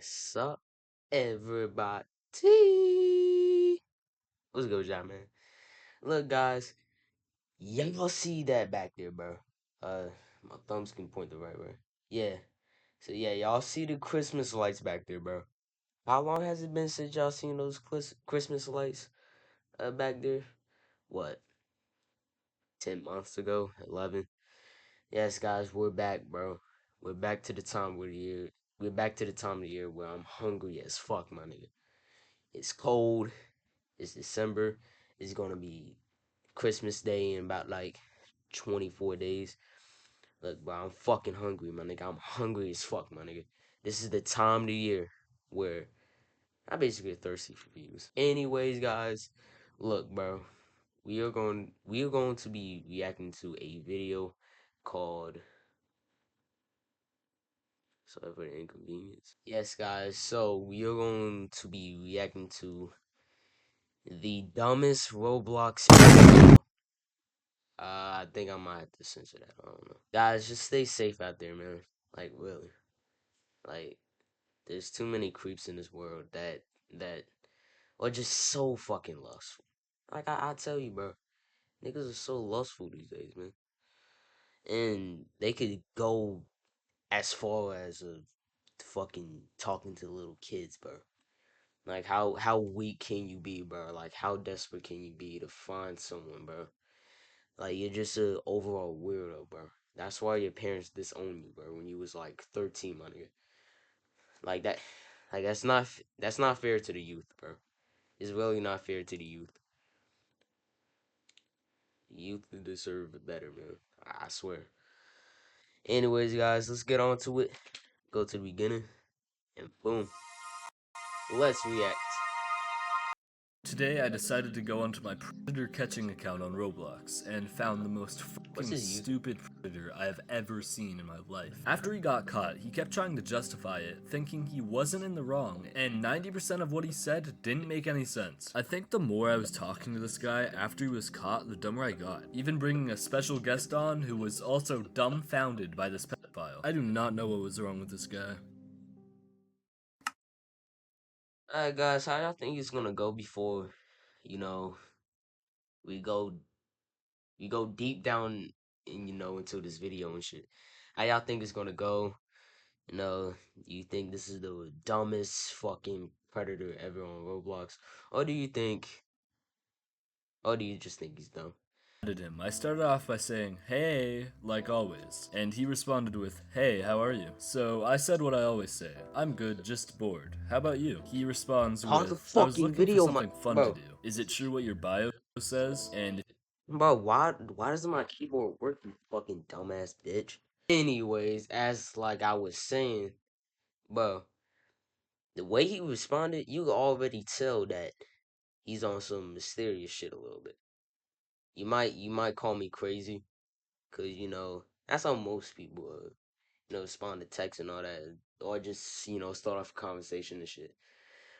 What's up, everybody? What's good with y'all, man? Look, guys, y'all see that back there, bro? My thumbs can point the right way. Yeah. So yeah, y'all see the Christmas lights back there, bro? How long has it been since y'all seen those Christmas lights back there? What? 10 months ago? 11? Yes, guys, we're back, bro. We're back to the time of the year. We're back to the time of the year where I'm hungry as fuck, my nigga. It's cold. It's December. It's gonna be Christmas Day in about like 24 days. Look, bro, I'm fucking hungry, my nigga. I'm hungry as fuck, my nigga. This is the time of the year where I basically get thirsty for views. Anyways, guys, look, bro, we are going to be reacting to a video called Sorry for the inconvenience. Yes, guys, so we are going to be reacting to the dumbest Roblox video. I think I might have to censor that. I don't know. Guys, just stay safe out there, man. Like, really. Like, there's too many creeps in this world that are just so fucking lustful. Like, I tell you, bro. Niggas are so lustful these days, man. And they could go as far as fucking talking to little kids, bro. Like, how weak can you be, bro? Like, how desperate can you be to find someone, bro? Like, you're just a overall weirdo, bro. That's why your parents disowned you, bro, when you was like 13, my nigga. Like that, like that's not fair to the youth, bro. It's really not fair to the youth. The youth deserve better, man. I swear. Anyways, guys, let's get on to it. Go to the beginning, and boom, let's react. Today I decided to go onto my predator catching account on Roblox and found the most What's fucking his youth? stupid predator I have ever seen in my life. After he got caught, he kept trying to justify it, thinking he wasn't in the wrong, and 90% of what he said didn't make any sense. I think the more I was talking to this guy after he was caught, the dumber I got. Even bringing a special guest on who was also dumbfounded by this pedophile. I do not know what was wrong with this guy. Alright, guys, how y'all think it's gonna go before, you know, we go deep down in into this video and shit? How y'all think it's gonna go? You know, do you think this is the dumbest fucking predator ever on Roblox, or do you just think he's dumb? Him. I started off by saying, "Hey," like always, and he responded with, "Hey, how are you?" So I said what I always say, "I'm good, just bored. How about you?" He responds Pause the with, "I was fucking looking for video, my something fun to bro. do. Is it true what your bio says?" And Bro, why doesn't my keyboard work, you fucking dumbass bitch? Anyways, as like I was saying, bro, the way he responded, you could already tell that he's on some mysterious shit a little bit. You might call me crazy, cause that's how most people respond to text and all that, or just start off a conversation and shit.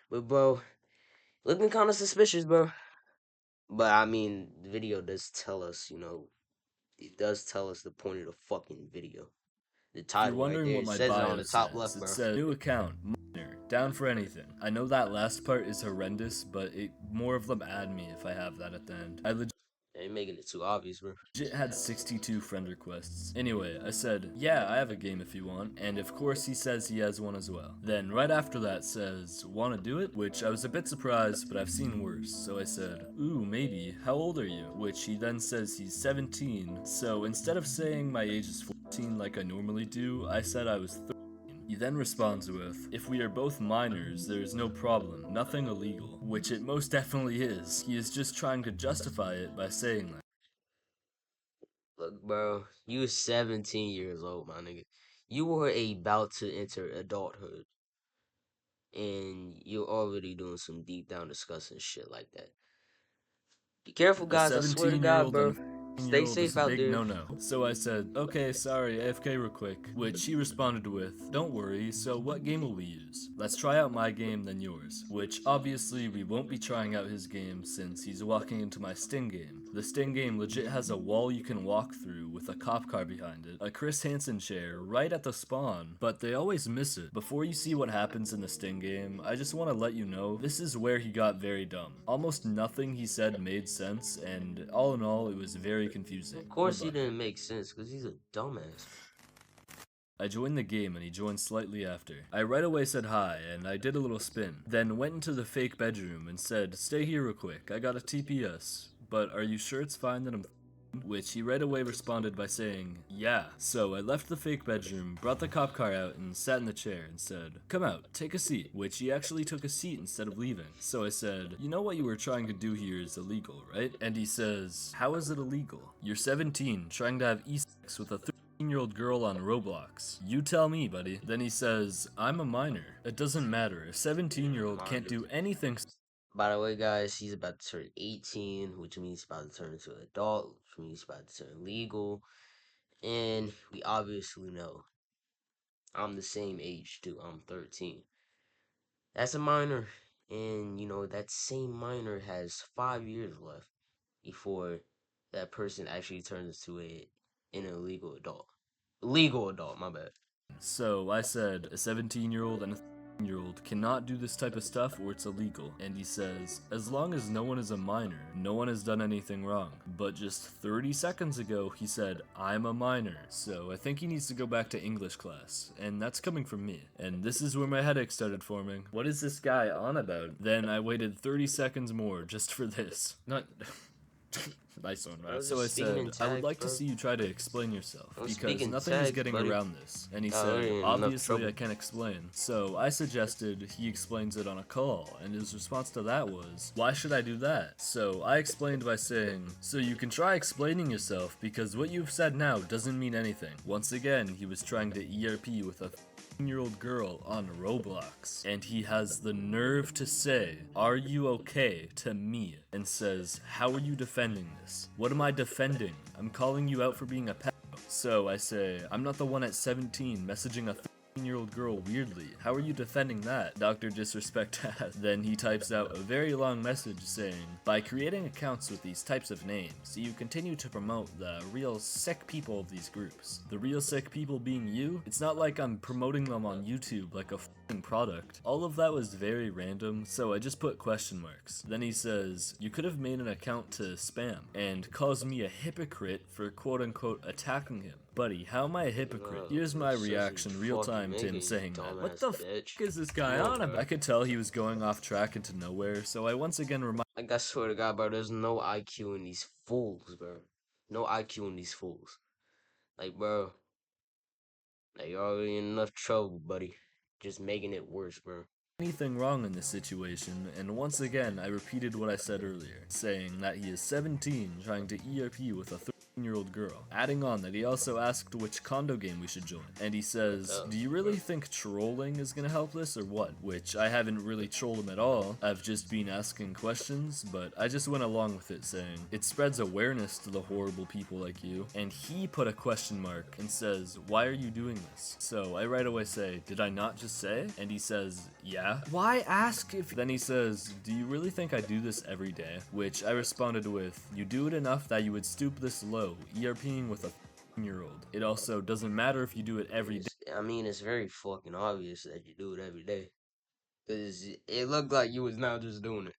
But bro, looking kind of suspicious, bro. But I mean, the video does tell us, it does tell us the point of the fucking video. The if you're title right wondering there, what it my says it on bio the top says, left, it bro. says, "New account, minor, down for anything." I know that last part is horrendous, but more of them add me if I have that at the end. I legit They're making it too obvious, bro. had 62 friend requests. Anyway, I said, "Yeah, I have a game if you want," and of course he says he has one as well. Then right after that says, "Wanna do it?" Which I was a bit surprised, but I've seen worse, so I said, "Ooh, maybe. How old are you?" Which he then says he's 17, so instead of saying my age is 14 like I normally do, I said I was 13. He then responds with, "If we are both minors, there is no problem, nothing illegal," which it most definitely is. He is just trying to justify it by saying that. Look, bro, you 17 years old, my nigga. You were about to enter adulthood, and you're already doing some deep down disgusting shit like that. Be careful, A guys. I swear to God, 17-year-old and bro. a 14-year Stay old is safe a out big there. no-no. So I said, "Okay, sorry, AFK real quick," which he responded with, "Don't worry, so what game will we use? Let's try out my game, then yours," which obviously we won't be trying out his game since he's walking into my Sting game, The Sting game legit has a wall you can walk through with a cop car behind it, a Chris Hansen chair right at the spawn, but they always miss it. Before you see what happens in the Sting game, I just want to let you know, this is where he got very dumb. Almost nothing he said made sense, and all in all, it was very confusing. Of course Good he luck. didn't make sense, because he's a dumbass. I joined the game and he joined slightly after. I right away said hi and I did a little spin, then went into the fake bedroom and said, "Stay here real quick, I got a TPS, but are you sure it's fine that I'm which he right away responded by saying, "Yeah." So I left the fake bedroom, brought the cop car out and sat in the chair and said, "Come out, take a seat," which he actually took a seat instead of leaving. So I said, "You know what you were trying to do here is illegal, right?" And he says, "How is it illegal? You're 17, trying to have e-sex with a 13-year-old girl on Roblox. You tell me, buddy." Then he says, "I'm a minor. It doesn't matter. A 17-year-old can't do anything." By the way, guys, he's about to turn 18, which means he's about to turn into an adult, which means he's about to turn legal. And we obviously know I'm the same age too. I'm 13. That's a minor. And, you know, that same minor has 5 years left before that person actually turns into an illegal adult. Legal adult, my bad. So I said, a 17-year-old and a 13-year-old cannot do this type of stuff or it's illegal. And he says, as long as no one is a minor, no one has done anything wrong. But just 30 seconds ago, he said, "I'm a minor." So I think he needs to go back to English class. And that's coming from me. And this is where my headache started forming. What is this guy on about? Then I waited 30 seconds more just for this. Not... Nice one, right? So I said, "I would like to see you try to explain yourself, because nothing is getting around this." And he said, "Obviously I can't explain." So I suggested he explains it on a call, and his response to that was, "Why should I do that?" So I explained by saying, "So you can try explaining yourself, because what you've said now doesn't mean anything." Once again, he was trying to ERP with a 13-year-old girl on Roblox, and he has the nerve to say, "Are you okay?" to me, and says, "How are you defending this?" What am I defending? I'm calling you out for being a pedo. So I say, "I'm not the one at 17 messaging a 13-year-old girl weirdly. How are you defending that, Dr. Disrespect?" Then he types out a very long message saying, "By creating accounts with these types of names, you continue to promote the real sick people of these groups." The real sick people being you? It's not like I'm promoting them on YouTube like a f***ing product. All of that was very random, so I just put question marks. Then he says, "You could have made an account to spam," and calls me a hypocrite for quote-unquote attacking him. Buddy, how am I a hypocrite? Here's my reaction real time to him saying that. What the f*** is this guy on about? I could tell he was going off track into nowhere, so I once again reminded. Like, I swear to God, bro, there's no IQ in these fools, bro. No IQ in these fools. Like, bro, like, you're already in enough trouble, buddy. Just making it worse, bro. Anything wrong in this situation, and once again I repeated what I said earlier, saying that he is 17 trying to ERP with a 13-year-old girl, adding on that he also asked which condo game we should join, and he says, "Do you really think trolling is gonna help this or what?" Which I haven't really trolled him at all, I've just been asking questions, but I just went along with it saying, "It spreads awareness to the horrible people like you," and he put a question mark and says, "Why are you doing this?" So I right away say, "Did I not just say?" And he says, "Yeah." Why ask if... Then he says, "Do you really think I do this every day?" Which I responded with, "You do it enough that you would stoop this low, ERPing with a 13-year-old. It also doesn't matter if you do it every day." I mean, it's very fucking obvious that you do it every day. Because it looked like you was now just doing it.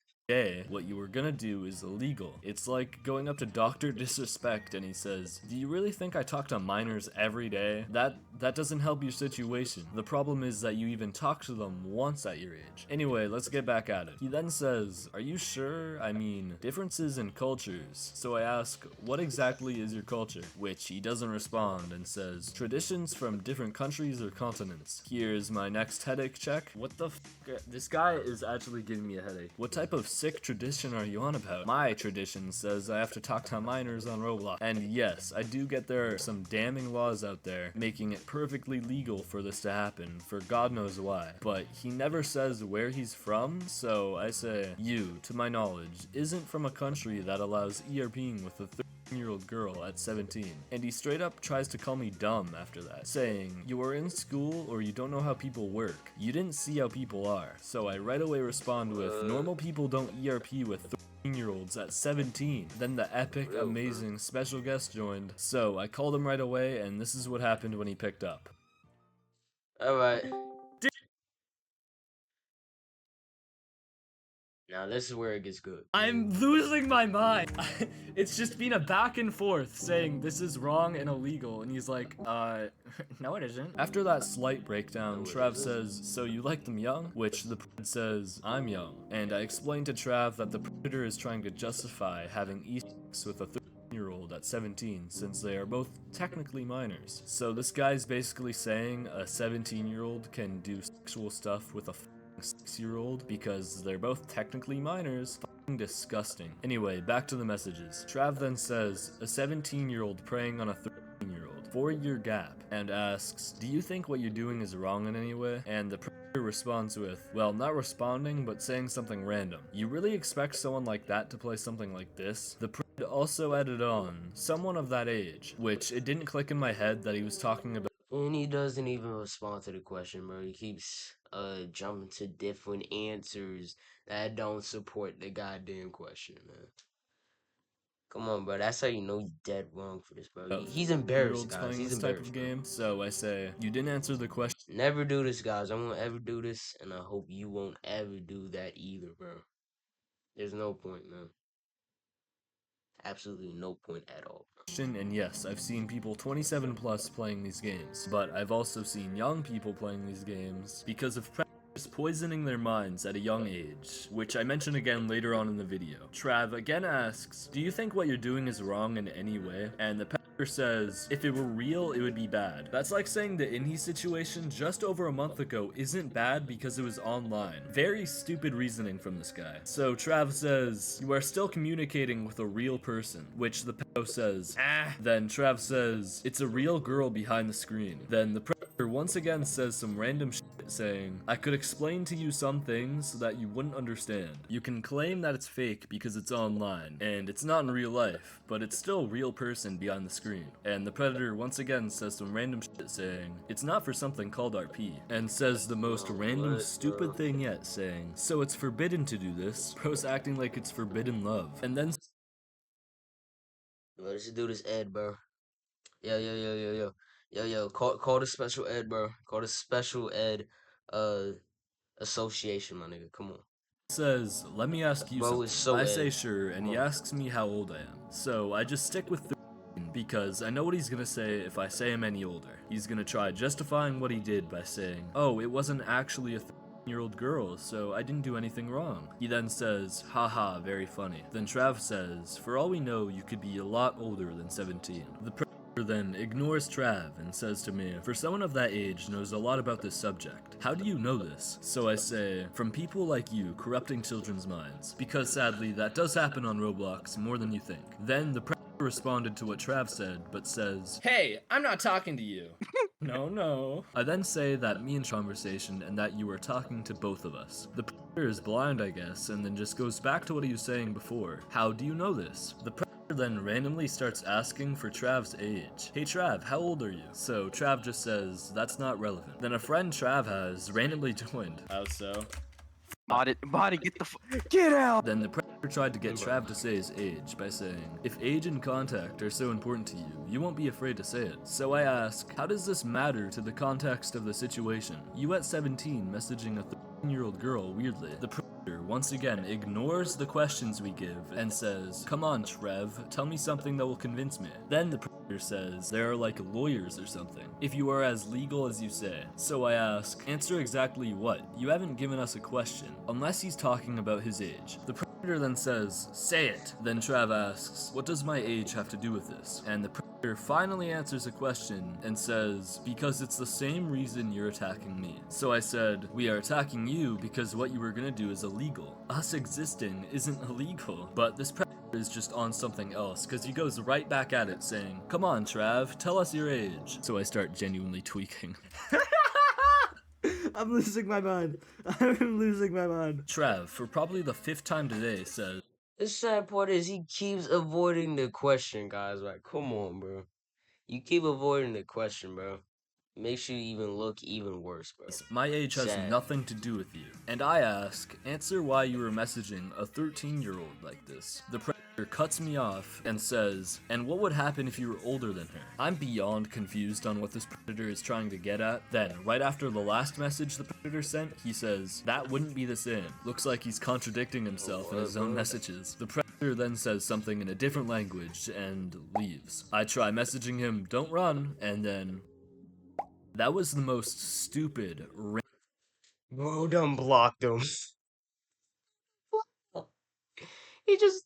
What you were gonna do is illegal. It's like going up to Dr. Disrespect and he says, "Do you really think I talk to minors every day?" That doesn't help your situation. The problem is that you even talk to them once at your age. Anyway, let's get back at it. He then says, "Are you sure? I mean, differences in cultures." So I ask, "What exactly is your culture?" Which he doesn't respond and says, "Traditions from different countries or continents." Here's my next headache check. What the f***? This guy is actually giving me a headache. What type of sick tradition are you on about? My tradition says I have to talk to minors on Roblox. And yes, I do get there are some damning laws out there making it perfectly legal for this to happen, for God knows why. But he never says where he's from, so I say, you, to my knowledge, isn't from a country that allows ERPing with a 13-year-old girl at 17, and he straight up tries to call me dumb after that, saying, "You are in school or you don't know how people work. You didn't see how people are." So I right away respond with, "Normal people don't ERP with 13-year-olds at 17. Then the epic, amazing special guest joined. So I called him right away, and this is what happened when he picked up. Alright. Now this is where it gets good. I'm losing my mind. It's just been a back and forth saying this is wrong and illegal, and he's like, no it isn't. After that slight breakdown, Trav says, "So you like them young?" Which the pred says, "I'm young." And I explained to Trav that the predator is trying to justify having sex with a 13-year-old at 17 since they are both technically minors. So this guy's basically saying a 17-year-old can do sexual stuff with a 6-year-old because they're both technically minors. Fucking disgusting. Anyway, back to the messages. Trav then says, a 17-year-old preying on a 13-year-old, 4-year gap, and asks, "Do you think what you're doing is wrong in any way?" And the predator responds with, well, not responding, but saying something random. You really expect someone like that to play something like this? The predator also added on, someone of that age, which it didn't click in my head that he was talking about. And he doesn't even respond to the question, bro. He keeps jumping to different answers that don't support the goddamn question, man. Come on, bro. That's how you know you dead wrong for this, bro. He's embarrassed, guys. Playing He's this type embarrassed, of bro. game. So I say, you didn't answer the question. Never do this, guys. I won't ever do this, and I hope you won't ever do that either, bro. There's no point, man. Absolutely no point at all, bro. And yes, I've seen people 27 plus playing these games, but I've also seen young people playing these games because of predators poisoning their minds at a young age, which I mention again later on in the video. Trav again asks, "Do you think what you're doing is wrong in any way?" And the predator says, "If it were real, it would be bad." That's like saying the Inhi situation just over a month ago isn't bad because it was online. Very stupid reasoning from this guy. So Trav says, "You are still communicating with a real person," which the pedo says, "Ah." Then Trav says, "It's a real girl behind the screen." Then the predator once again says some random shit saying, "I could explain to you some things so that you wouldn't understand. You can claim that it's fake because it's online, and it's not in real life, but it's still a real person behind the screen." And the predator once again says some random shit saying, "It's not for something called RP," and says the most random stupid thing yet saying, "So it's forbidden to do this." Bro's acting like it's forbidden love. And then Let's do this, Ed, bro. Yo. Call the special ed, bro. Call the special ed association, my nigga. Come on. says, "Let me ask you Bro, it's something." so I say ed. sure, and Come he on. asks me how old I am. So I just stick with 13 because I know what he's gonna say if I say I'm any older. He's gonna try justifying what he did by saying, "Oh, it wasn't actually a 13-year-old girl, so I didn't do anything wrong." He then says, "Haha, very funny." Then Trav says, "For all we know, you could be a lot older than 17. The predator then ignores Trav and says to me, "For someone of that age knows a lot about this subject. How do you know this?" So I say, "From people like you corrupting children's minds," because sadly that does happen on Roblox more than you think. Then the predator responded to what Trav said, but says, "Hey, I'm not talking to you." No. I then say that me and conversation and that you were talking to both of us. The predator is blind, I guess, and then just goes back to what he was saying before. How do you know this? The predator then randomly starts asking for Trav's age. "Hey Trav, how old are you?" So Trav just says, "That's not relevant." Then a friend Trav has randomly joined. How so? Body, get out! Then the predator tried to get Trav to say his age by saying, "If age and contact are so important to you, you won't be afraid to say it." So I ask, how does this matter to the context of the situation? You at 17 messaging a 13-year-old girl weirdly. The predator once again ignores the questions we give and says, "Come on Trev, tell me something that will convince me." Then the predator says, "There are like lawyers or something, if you are as legal as you say." So I ask, answer exactly what? You haven't given us a question, unless he's talking about his age. The predator then says, "Say it." Then Trav asks, "What does my age have to do with this?" And the predator finally answers a question and says, "Because it's the same reason you're attacking me." So I said, "We are attacking you because what you were gonna do is illegal. Us existing isn't illegal." But this predator is just on something else, because he goes right back at it saying, "Come on Trav, tell us your age." So I start genuinely tweaking. I'm losing my mind. I'm losing my mind. Trav, for probably the 5th time today, says, The sad part is he keeps avoiding the question, guys. Like, come on, bro. You keep avoiding the question, bro. Makes you even look even worse, bro. My age has Sad. nothing to do with you. And I ask, answer why you were messaging a 13-year-old like this. The predator cuts me off and says, and what would happen if you were older than her? I'm beyond confused on what this predator is trying to get at. Then, right after the last message the predator sent, he says, that wouldn't be the same. Looks like he's contradicting himself in his own messages. The predator then says something in a different language and leaves. I try messaging him, don't run, and then that was the most stupid, Bro done blocked him. he just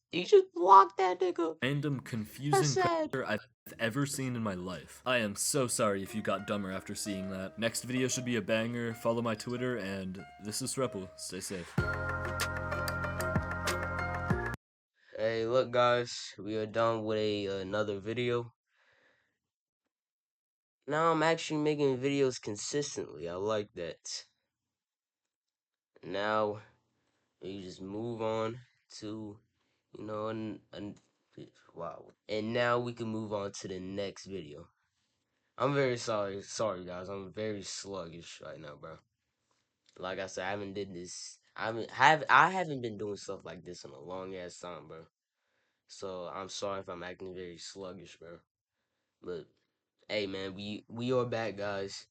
blocked that nigga. random, confusing predator I've ever seen in my life. I am so sorry if you got dumber after seeing that. Next video should be a banger. Follow my Twitter, and this is Reppel. Stay safe. Hey, look, guys, we are done with another video. Now I'm actually making videos consistently. I like that. Now you just move on to, wow. And now we can move on to the next video. I'm very sorry guys. I'm very sluggish right now, bro. Like I said, I haven't did this. I haven't been doing stuff like this in a long ass time, bro. So I'm sorry if I'm acting very sluggish, bro. But hey, man, we are back, guys.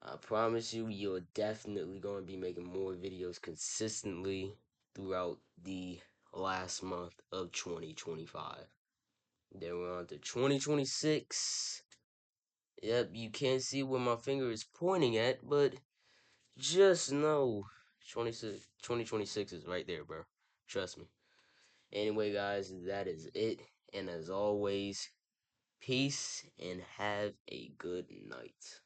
I promise you, you're definitely going to be making more videos consistently throughout the last month of 2025. Then we're on to 2026. Yep, you can't see where my finger is pointing at, but just know 2026 is right there, bro. Trust me. Anyway, guys, that is it. And as always, peace and have a good night.